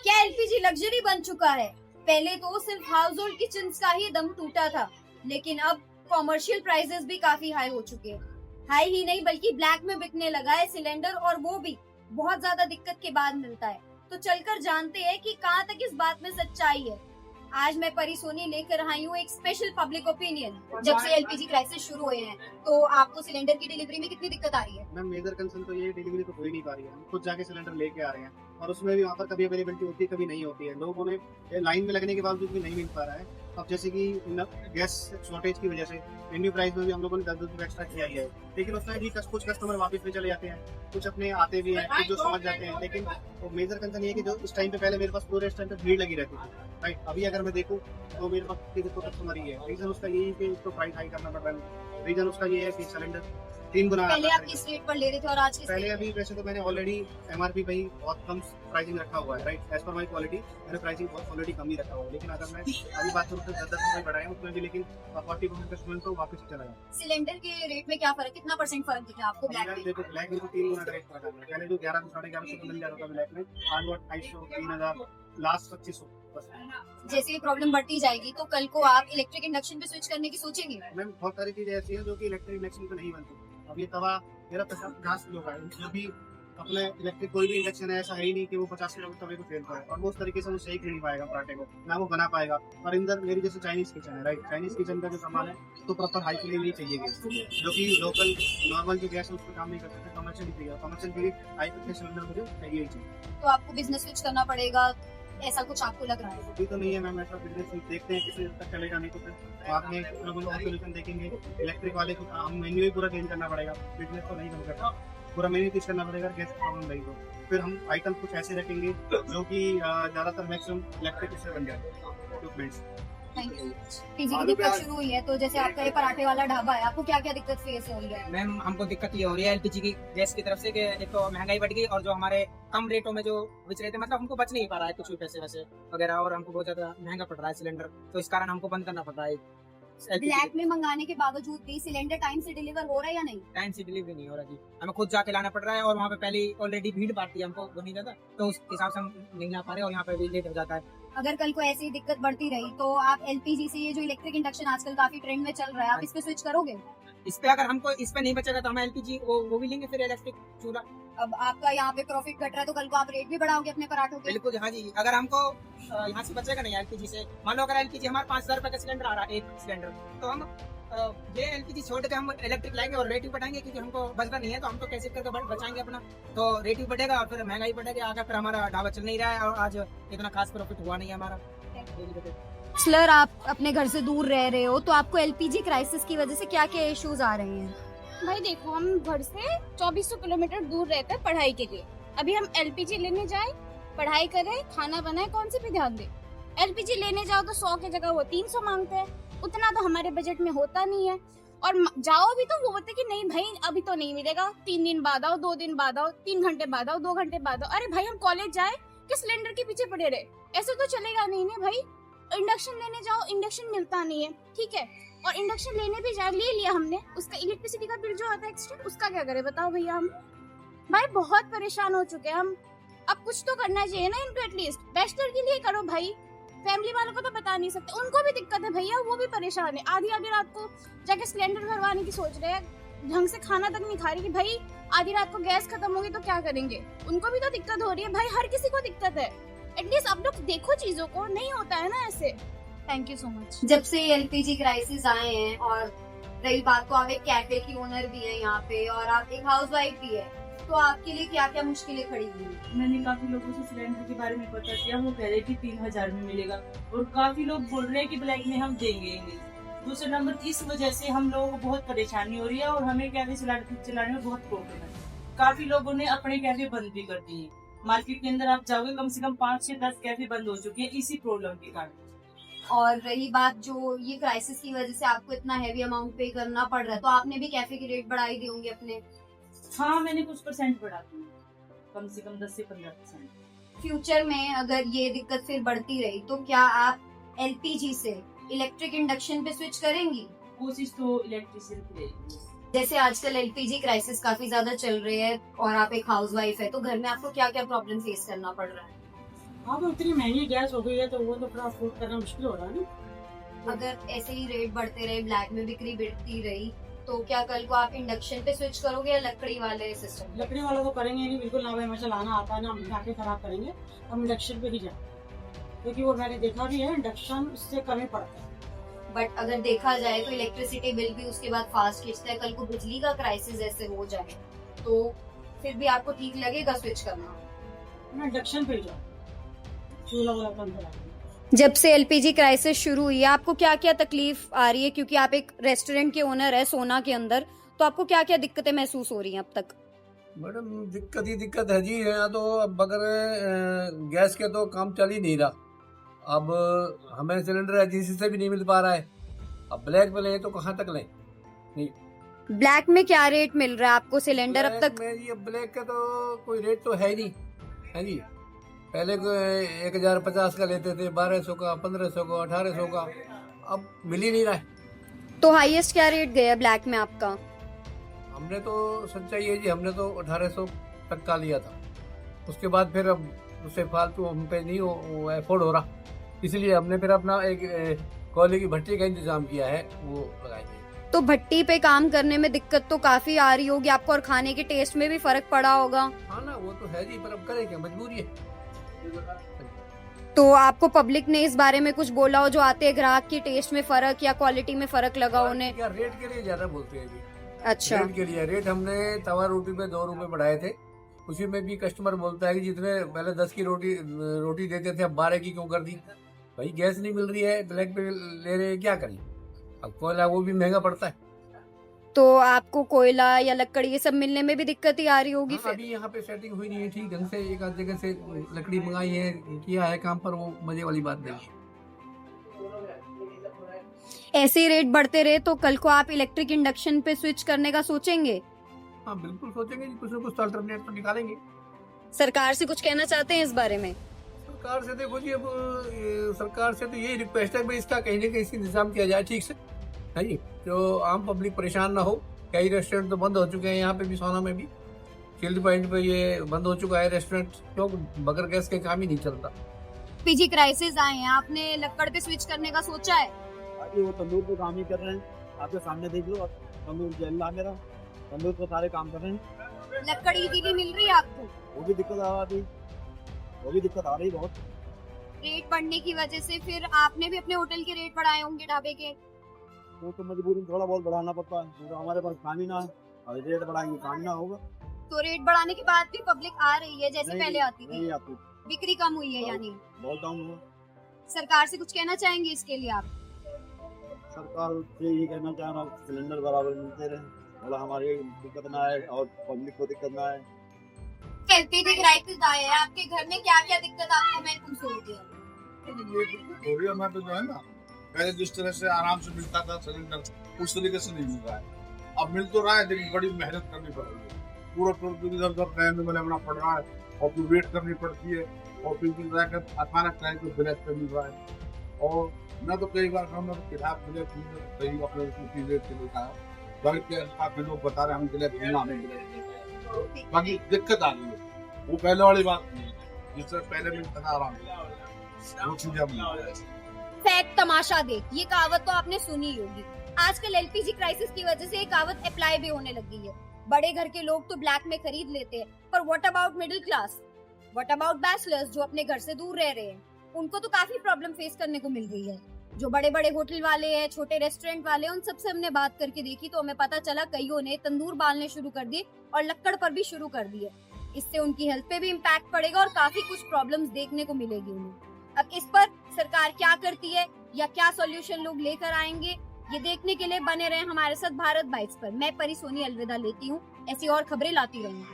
क्या LPG luxury बन चुका है? पहले तो सिर्फ हाउस होल्ड किचन्स का ही दम टूटा था, लेकिन अब कॉमर्शियल प्राइसेस भी काफी हाई हो चुके हैं। हाई ही नहीं बल्कि ब्लैक में बिकने लगा है सिलेंडर, और वो भी बहुत ज्यादा दिक्कत के बाद मिलता है। तो चलकर जानते हैं कि कहाँ तक इस बात में सच्चाई है। आज मैं परी सोनी लेकर आई हूँ एक स्पेशल पब्लिक ओपिनियन। जब से एलपीजी क्राइसिस शुरू हुए हैं तो आपको सिलेंडर की डिलीवरी में कितनी दिक्कत आ रही है? मैम मेजर कंसर्न तो ये डिलीवरी तो हो ही नहीं पा रही है। हम खुद जाके सिलेंडर लेके आ रहे हैं और उसमें भी वहाँ पर कभी अवेलेबिलिटी होती है, कभी नहीं होती है। लोगों ने लाइन में लगने के बावजूद भी नहीं मिल पा रहा है। अब जैसे कि गैस शॉर्टेज की वजह से इंडियन प्राइस में भी हम लोगों ने 10 रुपये एक्स्ट्रा किया ही है, लेकिन उसमें भी कुछ कस्टमर वापस में चले जाते हैं, कुछ अपने आते भी हैं, कुछ जो समझ जाते हैं। लेकिन तो मेजर कंसर्न ये है कि जो इस टाइम पे पहले मेरे पास पूरे इस टाइम पे भीड़ लगी रहती थी, राइट। अभी अगर मैं देखूँ तो मेरे पास तो कस्टमर ही है। रीजन उसका यही है कि उसको प्राइस हाई करना पड़ रहा है। रीजन उसका ये है कि सिलेंडर 3 गुना पहले आप किस रेट पर ले रहे थे और आज किस पहले अभी वैसे तो मैंने ऑलरेडी एमआरपी पे ही बहुत कम प्राइसिंग रखा हुआ है, right. As per my quality मैंने प्राइसिंग बहुत ऑलरेडी कम ही रखा हुआ है। लेकिन अगर मैं अभी बात करूँ तो 10 रुपये बढ़ाए उसमें भी, लेकिन 40% का स्टूडेंट तो वापस ही चला गया। सिलेंडर के रेट में क्या फर्क, कितना परसेंट फर्क दिखा आपको ब्लैक में? देखो ब्लैक में तो 3 गुना का रेट पड़ा है। पहले जो 1100 साढ़े 1100 मिल जाता था ब्लैक में, आज वो 250 3000 लास्ट 2500। जैसे ये प्रॉब्लम बढ़ती जाएगी तो कल को आप इलेक्ट्रिक इंडक्शन पे स्विच करने की सोचेंगे? मैम बहुत सारी चीजें ऐसी हैं जो कि इलेक्ट्रिक इंडक्शन पे नहीं बनती। अब ये तवा मेरा 50 किलो का है, उसमें भी अपने इलेक्ट्रिक कोई भी इंडक्शन है ऐसा है ही नहीं कि वो 50 किलो तवे को फेल पाए, और वो उस तरीके से वो सेक नहीं पाएगा पराठे को, ना वो बना पाएगा। और अंदर मेरी जैसे चाइनीज किचन है, राइट। चाइनीज किचन का जो सामान है तो प्रॉपर हाई फ्लेम ही चाहिए गैस, जो कि लोकल नॉर्मल जो गैस है उस पर काम नहीं कर सकते। कमर्शियल ही चाहिए, कमर्शियल के लिए हाई फ्लेम सिलेंडर मुझे चाहिए ही चाहिए। तो आपको बिजनेस स्विच करना पड़ेगा, ऐसा कुछ आपको लग रहा है? अभी तो नहीं है मैम ऐसा बिजनेस, देखते हैं किसी तक चलेगा, नहीं तो फिर बाद में सोल्यूशन देखेंगे। इलेक्ट्रिक वाले को हम मेन्यू ही पूरा चेंज करना पड़ेगा। बिजनेस तो नहीं बन सकता, पूरा मेन्यू चेंज करना पड़ेगा। गैस प्रॉब्लम रही तो फिर हम आइटम कुछ ऐसे रखेंगे जो कि ज्यादातर मैक्सिमम इलेक्ट्रिक से बन जाए इक्विपमेंट्स। Thank you. पीजी की दिक्कत शुरू हुई है तो जैसे आपका ये पराठे वाला ढाबा है, आपको क्या क्या दिक्कत फेस हो रही है? मैम हमको दिक्कत ये हो रही है एलपीजी की गैस की तरफ से कि एक तो महंगाई बढ़ गई, और जो हमारे कम रेटों में जो बेच रहे थे, मतलब हमको बच नहीं पा रहा है कुछ भी पैसे वैसे वगैरह, और हमको बहुत ज्यादा महंगा पड़ रहा है सिलेंडर, तो इस कारण हमको बंद करना पड़ रहा है। ब्लैक में मंगाने के बावजूद भी सिलेंडर टाइम से डिलीवर हो रहा है या नहीं? टाइम से डिलीवरी नहीं हो रहा जी, हमें खुद जाके लाना पड़ रहा है, और वहाँ पे पहले ऑलरेडी भीड़ बढ़ती है, हमको वो नहीं जाता, तो उस हिसाब से हम नहीं ला पा रहे, और यहाँ पे भी लेट हो जाता है। अगर कल को ऐसी दिक्कत बढ़ती रही तो आप एलपीजी से, ये जो इलेक्ट्रिक इंडक्शन आजकल काफी ट्रेंड में चल रहा है, आप इस पे स्विच करोगे? इस पे अगर हमको इस पे नहीं बचेगा तो हम एलपीजी वो भी लेंगे, फिर इलेक्ट्रिक चूल्हा। अब आपका यहाँ पे प्रॉफिट घट रहा है तो कल को आप रेट भी बढ़ाओगे अपने पराठों के? बिल्कुल हाँ जी, अगर हमको यहाँ से बचेगा नहीं एलपीजी से, मान लो अगर एलपीजी हमारे 5000 रुपए का सिलेंडर आ रहा है एक सिलेंडर, तो हम ये एलपीजी छोड़ के हम इलेक्ट्रिक लाएंगे और रेट भी बढ़ाएंगे, क्योंकि हमको बचना नहीं है, तो हम तो कैसे करके बचाएंगे अपना, तो रेट भी बढ़ेगा और फिर महंगाई बढ़ेगा आगे, फिर हमारा ढाबा चल नहीं रहा है, और आज इतना खास प्रॉफिट हुआ नहीं है हमारा। सर, आप अपने घर से दूर रह रहे हो तो आपको एलपीजी क्राइसिस की वजह से क्या क्या इश्यूज आ रहे हैं? भाई देखो, हम घर से 2400 किलोमीटर दूर रहते हैं पढ़ाई के लिए। अभी हम एलपीजी लेने जाए, पढ़ाई करें, खाना बनाए, कौन से पे ध्यान दे? एलपीजी लेने जाओ तो 100 की जगह वो 300 मांगते हैं, उतना तो हमारे बजट में होता नहीं है। और जाओ भी तो वो बोलते कि नहीं भाई अभी तो नहीं मिलेगा, 3 दिन बाद आओ, 2 दिन बाद आओ, 3 घंटे बाद आओ, 2 घंटे बाद आओ। अरे भाई हम कॉलेज जाए कि सिलेंडर के पीछे पड़े रहे? ऐसे तो चलेगा नहीं ना भाई। इंडक्शन लेने जाओ, इंडक्शन मिलता नहीं है, ठीक है, और इंडक्शन लेने भी जा ले लिया हमने, उसका इलेक्ट्रिसिटी का बिल जो आता है एक्स्ट्रा, उसका क्या करें बताओ भैया? हम भाई बहुत परेशान हो चुके हैं हम। अब कुछ तो करना चाहिए ना इनको, एटलीस्ट बैचलर के लिए करो भाई, फैमिली वालों को तो बता नहीं सकते, उनको भी दिक्कत है भैया, वो भी परेशान है। आधी आधी रात को जाके सिलेंडर भरवाने की सोच रहे हैं, ढंग से खाना तक नहीं खा रही कि भाई आधी रात को गैस खत्म होगी तो क्या करेंगे? उनको भी तो दिक्कत हो रही है भाई, हर किसी को दिक्कत है। एटलीस्ट अब लोग देखो चीजों को, नहीं होता है ना ऐसे। Thank you so much. जब से एलपीजी क्राइसिस आए हैं, और रही बात तो आप एक कैफे की ओनर भी है यहाँ पे और आप एक हाउसवाइफ भी है, तो आपके लिए क्या क्या मुश्किलें खड़ी हुई? मैंने काफी लोगों से सिलेंडर के बारे में पता किया, वो कह रहे कि 3000 में मिलेगा, और काफी लोग बोल रहे हैं कि ब्लैक में हम देंगे नहीं। दूसरा नंबर, इस वजह से हम लोगों को बहुत परेशानी हो रही है, और हमें कैफे चलाने में बहुत प्रॉब्लम है। काफी लोगों ने अपने कैफे बंद भी कर दिए। मार्केट के अंदर आप जाओगे, कम से कम 5 से 10 कैफे बंद हो चुके हैं इसी प्रॉब्लम के कारण। और रही बात जो ये क्राइसिस की वजह से आपको इतना हैवी अमाउंट पे करना पड़ रहा है, तो आपने भी कैफे की रेट बढ़ाई दी होंगे अपने? हाँ, मैंने कुछ परसेंट बढ़ा दी, कम से कम 10 से 15%। फ्यूचर में अगर ये दिक्कत फिर बढ़ती रही तो क्या आप एलपीजी से इलेक्ट्रिक इंडक्शन पे स्विच करेंगी? कोशिश तो इलेक्ट्रिसिटी की रहेगी। जैसे आजकल एलपीजी क्राइसिस काफी ज्यादा चल रही है और आप एक हाउसवाइफ है, तो घर में आपको क्या क्या प्रॉब्लम फेस करना पड़ रहा है? हाँ तो इतनी महंगी गैस हो गई है तो वो तो थोड़ा अफोर्ड करना मुश्किल हो रहा है ना। अगर ऐसे ही रेट बढ़ते रहे, ब्लैक में बिक्री बढ़ती रही, तो क्या कल को आप इंडक्शन पे स्विच करोगे या लकड़ी वाले सिस्टम? लकड़ी वाला तो करेंगे नहीं बिल्कुल, ना भाई हमें चलाना आता है ना, हम आके खराब करेंगे, हम इंडक्शन पे ही जाए, क्योंकि वो मैंने देखा भी है इंडक्शन उससे कम ही पड़ता है। बट अगर देखा जाए तो इलेक्ट्रिसिटी बिल भी उसके बाद फास्ट खींचता है। कल को बिजली का क्राइसिस ऐसे हो जाए तो फिर भी आपको ठीक लगेगा स्विच करना? मैं इंडक्शन पे ही जाऊँ, चूल्हा वाला कम चला। जब से एलपीजी क्राइसिस शुरू हुई है, आपको क्या क्या तकलीफ आ रही है? क्योंकि आप एक रेस्टोरेंट के ओनर है सोना के अंदर, तो आपको क्या क्या दिक्कतें महसूस हो रही हैं अब तक? मैडम दिक्कत ही दिक्कत है जी। यहाँ तो अब बगैर गैस के तो काम चल ही नहीं रहा। अब हमें सिलेंडर एजेंसी से भी नहीं मिल पा रहा है, अब ब्लैक में लें तो कहाँ तक लें? नहीं, ब्लैक में क्या रेट मिल रहा है आपको सिलेंडर अब तक? में ये ब्लैक का तो कोई रेट तो है ही नहीं है जी। पहले 1050 का लेते थे, 1200 का, 1500 का, 1800 का, अब मिल ही नहीं रहा है। तो हाईएस्ट क्या रेट गया ब्लैक में आपका? हमने तो सच्चाई है जी, हमने तो 1800 तक का लिया था। उसके बाद फिर अब उससे फालतू हम पे नहीं अफोर्ड हो रहा, इसलिए हमने फिर अपना एक कोयले की भट्टी का इंतजाम किया है, वो लगाएंगे। तो भट्टी पे काम करने में दिक्कत तो काफी आ रही होगी आपको, और खाने के टेस्ट में भी फर्क पड़ा होगा। हाँ ना, वो तो है जी, पर अब करें क्या, मजबूरी है। तो आपको पब्लिक ने इस बारे में कुछ बोला हो, जो आते हैं ग्राहक की टेस्ट में फर्क या क्वालिटी में फर्क लगा उन्हें? क्या रेट के लिए ज्यादा बोलते हैं जी। अच्छा, रेट के लिए, रेट हमने तवा रोटी पे 2 रुपए बढ़ाए थे, उसी में भी कस्टमर बोलता है कि जितने पहले 10 की रोटी देते थे अब 12 की क्यों कर दी? भाई गैस नहीं मिल रही है, ब्लैक पे ले रहे हैं, क्या करें? अब कोयला वो भी महंगा पड़ता है। तो आपको कोयला या लकड़ी ये सब मिलने में भी दिक्कत ही आ रही होगी हाँ, फिर? अभी यहाँ पे सेटिंग हुई नहीं है ठीक ढंग से, एक आध जगह से लकड़ी मंगाई है, किया है काम, पर वो मजे वाली बात नहीं है। ऐसे ही रेट बढ़ते रहे तो कल को आप इलेक्ट्रिक इंडक्शन पे स्विच करने का सोचेंगे? हाँ बिल्कुल सोचेंगे जी, कुछ न कुछ अल्टरनेट तो निकालेंगे। सरकार से कुछ कहना चाहते हैं इस बारे में? सरकार से देखो जी, अब सरकार से तो यही रिक्वेस्ट है कि इसका कहीं ना कहीं इंतजाम किया जाए ठीक से, है जी, जो आम पब्लिक परेशान ना हो। कई रेस्टोरेंट तो बंद हो चुके हैं, यहाँ पे भी, सोना में भी, चिल्ड पॉइंट पे ये बंद हो चुका है रेस्टोरेंट, क्योंकि बगैर गैस के काम ही नहीं चलता। पीजी क्राइसिस आए हैं, आपने लकड़ पे स्विच करने का सोचा है? अभी वो तंदूर पे काम ही कर रहे हैं, आपके सामने देख लो, तंदूर जल रहा मेरा, तंदूर पे सारे काम कर रहे हैं। लकड़ इजीली मिल रही है आपको? वो भी दिक्कत आ रही, वो भी दिक्कत आ रही बहुत। रेट बढ़ने की वजह से फिर आपने भी अपने होटल के रेट बढ़ाए होंगे, ढाबे के? वो तो मजबूरी में थोड़ा बहुत बढ़ाना पड़ता है, क्योंकि हमारे पास काम ही ना है, और रेट बढ़ाएंगे काम ना होगा। तो रेट बढ़ाने के बाद भी पब्लिक आ रही है जैसे पहले आती थी? नहीं आती, बिक्री कम हुई है यानी? बहुत डाउन हुआ। सरकार से कुछ कहना चाहेंगे इसके लिए आप? सरकार से यही कहना चाह रहा हूँ, सिलेंडर बराबर मिलते रहे, थोड़ा हमारी दिक्कत ना आए और पब्लिक को दिक्कत ना आए। एलपीजी क्राइसिस आया है, आपके घर में क्या क्या दिक्कत आपको महसूस होती है? कोरिया में तो जो है ना, पहले जिस तरह से आराम से मिलता था सिलेंडर, उस तरीके से नहीं मिल रहा है। अब मिल तो रहा है लेकिन बड़ी मेहनत करनी पड़ रही है, पूरा इधर उधर टाइम में लगना पड़ रहा है, और फिर वेट करनी पड़ती है, और फिर जाकर अचानक टाइम पे ब्लैक पे मिल रहा है। और मैं तो कई बार हमने किताब ब्लैक कहीं अपने चीजें से लिखा है, बल्कि काफी लोग बता रहे हैं हम ब्लैक मिलना नहीं मिले, बाकी दिक्कत आ रही है। वो पहले वाली बात नहीं है, जिस तरह पहले मिलता था आराम से, वो चीजें अब नहीं है। फैक्ट तमाशा देख, ये कहावत तो आपने सुनी होगी। आजकल एलपीजी क्राइसिस की वजह से ये कहावत अप्लाई भी होने लग गई है। बड़े घर के लोग तो ब्लैक में खरीद लेते हैं, पर what about middle class, what about bachelors जो अपने घर से दूर रह रहे हैं? उनको तो काफी प्रॉब्लम फेस करने को मिल रही है। जो बड़े बड़े होटल वाले हैं, छोटे रेस्टोरेंट वाले, उन सबसे हमने बात करके देखी तो हमें पता चला कईयों ने तंदूर बालने शुरू कर दिए और लक्कड़ पर भी शुरू कर दिए। इससे उनकी हेल्थ पे भी इम्पैक्ट पड़ेगा और काफी कुछ प्रॉब्लम्स देखने को मिलेगी उन्हें। अब इस पर सरकार क्या करती है या क्या सॉल्यूशन लोग लेकर आएंगे, ये देखने के लिए बने रहे हमारे साथ भारत बाइट्स पर। मैं परी सोनी अलविदा लेती हूँ, ऐसी और खबरें लाती रहूंगी।